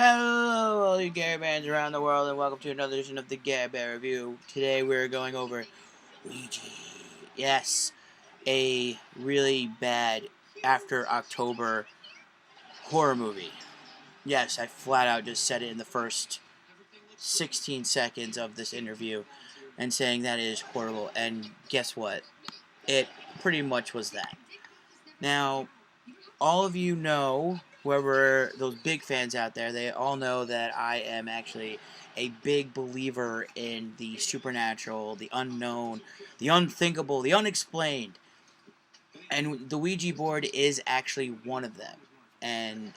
Hello, all you Gary Bands around the world, and welcome to another edition of the Gary Bear Review. Today we're going over Ouija. Yes, a really bad after October horror movie. Yes, I flat out just said it in the first 16 seconds of this interview and saying that it is horrible, and guess what? It pretty much was that. Now, all of you know, whoever those big fans out there, they all know that I am actually a big believer in the supernatural, the unknown, the unthinkable, the unexplained. And the Ouija board is actually one of them. And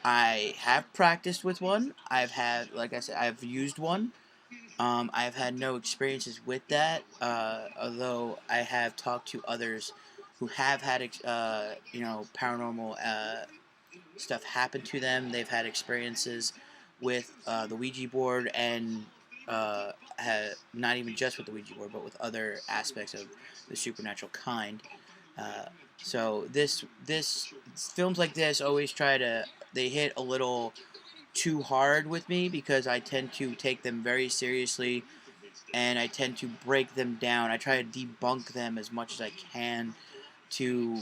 I have practiced with one. I've had, like I said, I've used one. I've had no experiences with that, although I have talked to others who have had, paranormal stuff happen to them. They've had experiences with the Ouija board and not even just with the Ouija board, but with other aspects of the supernatural kind. Uh, so this films like this always they hit a little too hard with me because I tend to take them very seriously and I tend to break them down. I try to debunk them as much as I can to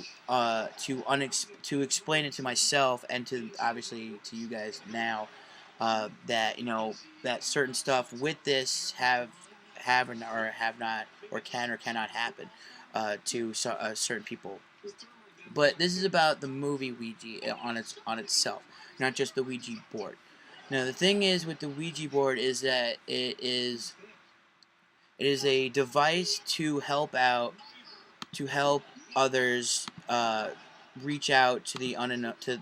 explain it to myself and to obviously to you guys now that that certain stuff with this or have not or can or cannot happen to certain people. But this is about the movie Ouija on itself, not just the Ouija board. Now the thing is with the Ouija board is that it is a device to help others reach out to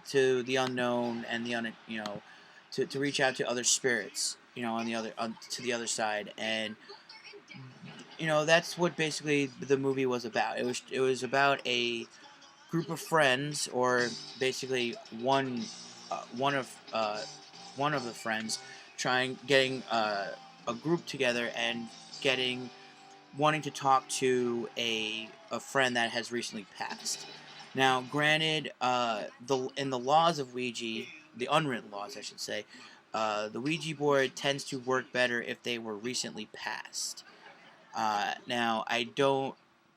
to the unknown and to reach out to other spirits on to the other side. And that's what basically the movie was about. It was about a group of friends, or basically one of the friends getting a group together and getting wanting to talk to a friend that has recently passed. Now, granted, in the laws of Ouija, the unwritten laws, I should say, the Ouija board tends to work better if they were recently passed. Now, I don't.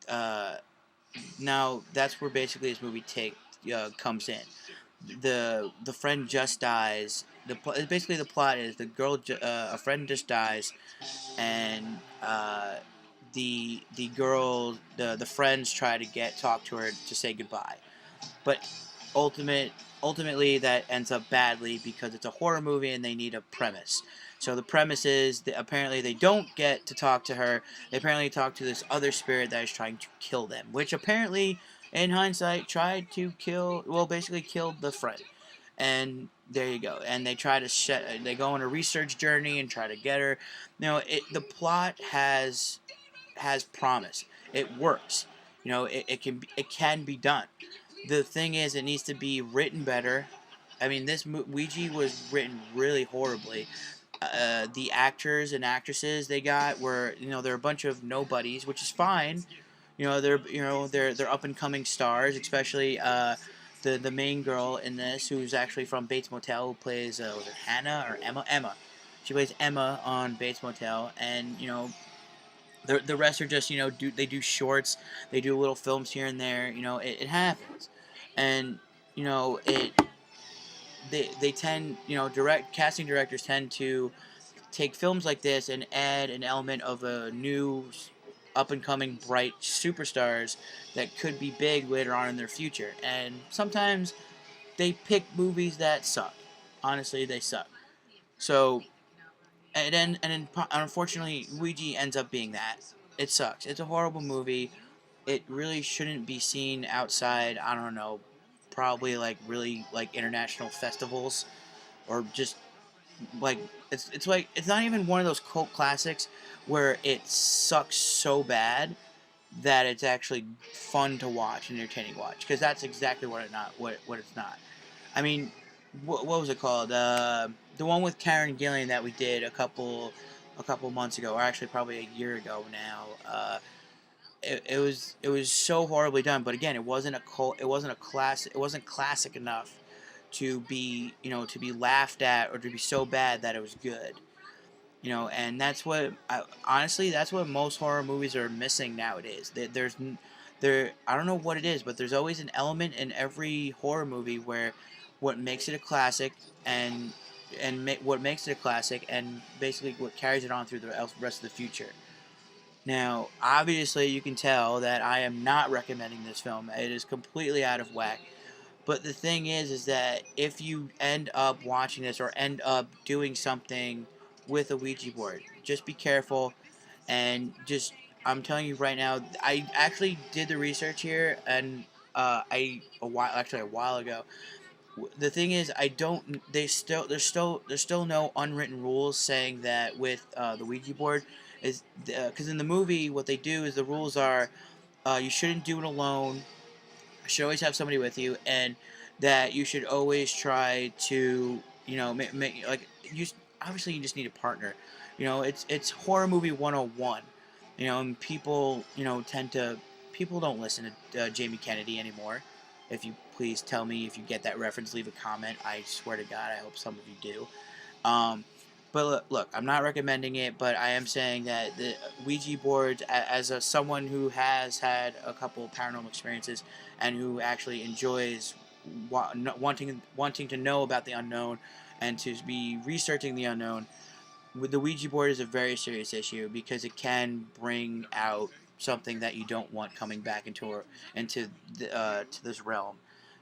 Now, that's where basically this movie comes in. The friend just dies. Basically the plot is a friend just dies, and the friends try to talk to her to say goodbye, but ultimate ultimately that ends up badly because it's a horror movie and they need a premise. So the premise is that apparently they don't get to talk to her. They apparently talk to this other spirit that is trying to kill them, which apparently, in hindsight, tried to basically killed the friend. And there you go. And they they go on a research journey and try to get her. The plot has promise. It works. It can be done. The thing is, it needs to be written better. I mean, this Ouija was written really horribly. The actors and actresses they got were, they're a bunch of nobodies, which is fine. They're up and coming stars, especially the main girl in this, who's actually from Bates Motel, who plays was it Hannah or Emma? Emma. She plays Emma on Bates Motel, and the rest are just they do shorts, they do little films here and there. It happens, and it they tend direct casting directors tend to take films like this and add an element of a new up and coming bright superstars that could be big later on in their future. And sometimes they pick movies that suck. Honestly, they suck. So unfortunately, Ouija ends up being that. It sucks. It's a horrible movie. It really shouldn't be seen outside. I don't know, probably like really like international festivals, or just like it's not even one of those cult classics where it sucks so bad that it's actually fun to watch and entertaining to watch, because that's exactly what it's not. I mean, what was it called? The one with Karen Gillan that we did a couple months ago, or actually probably a year ago now. It was so horribly done, but again, it wasn't a cult. It wasn't a class. It wasn't classic enough to be, to be laughed at or to be so bad that it was good. And that's what honestly, that's what most horror movies are missing nowadays. I don't know what it is, but there's always an element in every horror movie where what makes it a classic and what makes it a classic and basically what carries it on through the rest of the future. Now, obviously, you can tell that I am not recommending this film. It is completely out of whack. But the thing is that if you end up watching this or end up doing something with a Ouija board, just be careful and just. I'm telling you right now, I actually did the research here, and a while ago. The thing is, I don't. There's still no unwritten rules saying that with the Ouija board is because in the movie what they do is the rules are you shouldn't do it alone. You should always have somebody with you, and that you should always try to, like obviously you just need a partner. It's horror movie 101. And people, people don't listen to Jamie Kennedy anymore. If you please tell me if you get that reference, leave a comment. I swear to God, I hope some of you do. Um, but look, I'm not recommending it, but I am saying that the Ouija boards, as someone who has had a couple paranormal experiences and who actually enjoys wanting to know about the unknown and to be researching the unknown, with the Ouija board is a very serious issue because it can bring out something that you don't want coming back to this realm.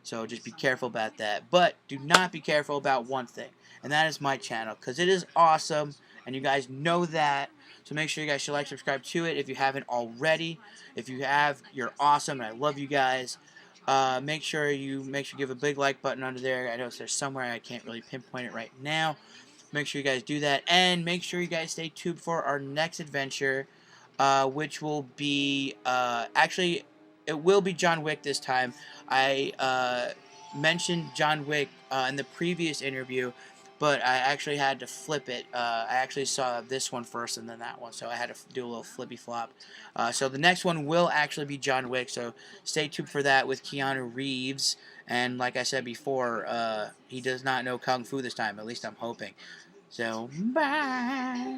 So just be careful about that. But do not be careful about one thing, and that is my channel, because it is awesome, and you guys know that. So make sure you guys should like, subscribe to it if you haven't already. If you have, you're awesome, and I love you guys. Make sure you give a big like button under there. I know there's somewhere, I can't really pinpoint it right now. Make sure you guys do that, and make sure you guys stay tuned for our next adventure, which will be actually, it will be John Wick this time. I mentioned John Wick in the previous interview, but I actually had to flip it. I actually saw this one first and then that one, so I had to do a little flippy flop. So the next one will actually be John Wick, so stay tuned for that with Keanu Reeves. And like I said before, he does not know Kung Fu this time, at least I'm hoping. So, bye!